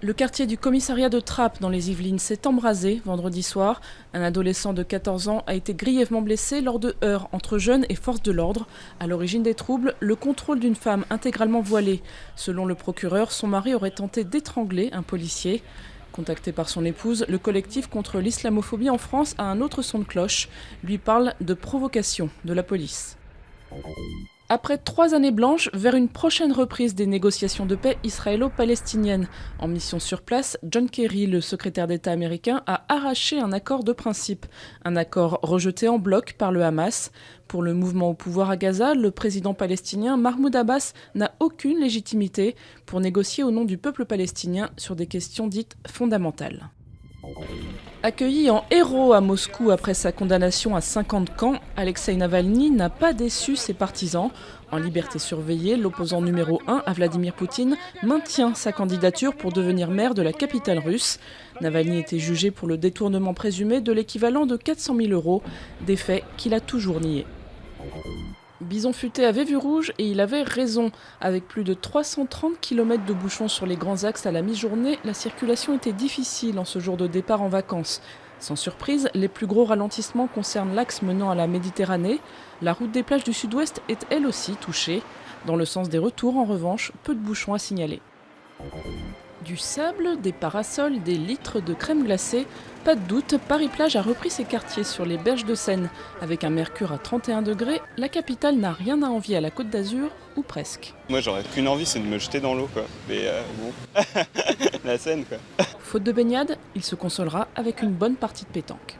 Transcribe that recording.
Le quartier du commissariat de Trappes dans les Yvelines s'est embrasé vendredi soir. Un adolescent de 14 ans a été grièvement blessé lors de heurts entre jeunes et forces de l'ordre. À l'origine des troubles, le contrôle d'une femme intégralement voilée. Selon le procureur, son mari aurait tenté d'étrangler un policier. Contacté par son épouse, le collectif contre l'islamophobie en France a un autre son de cloche. Lui parle de provocation de la police. Après 3 années blanches, vers une prochaine reprise des négociations de paix israélo-palestiniennes. En mission sur place, John Kerry, le secrétaire d'État américain, a arraché un accord de principe. Un accord rejeté en bloc par le Hamas. Pour le mouvement au pouvoir à Gaza, le président palestinien Mahmoud Abbas n'a aucune légitimité pour négocier au nom du peuple palestinien sur des questions dites fondamentales. Accueilli en héros à Moscou après sa condamnation à 50 camps, Alexeï Navalny n'a pas déçu ses partisans. En liberté surveillée, l'opposant numéro 1 à Vladimir Poutine maintient sa candidature pour devenir maire de la capitale russe. Navalny était jugé pour le détournement présumé de l'équivalent de 400 000 €, des faits qu'il a toujours niés. Bison Futé avait vu rouge et il avait raison. Avec plus de 330 km de bouchons sur les grands axes à la mi-journée, la circulation était difficile en ce jour de départ en vacances. Sans surprise, les plus gros ralentissements concernent l'axe menant à la Méditerranée. La route des plages du sud-ouest est elle aussi touchée. Dans le sens des retours, en revanche, peu de bouchons à signaler. Du sable, des parasols, des litres de crème glacée, pas de doute, Paris-Plage a repris ses quartiers sur les berges de Seine. Avec un mercure à 31 degrés, la capitale n'a rien à envier à la Côte d'Azur, ou presque. Moi j'aurais qu'une envie, c'est de me jeter dans l'eau quoi. Mais bon, la Seine quoi. Faute de baignade, il se consolera avec une bonne partie de pétanque.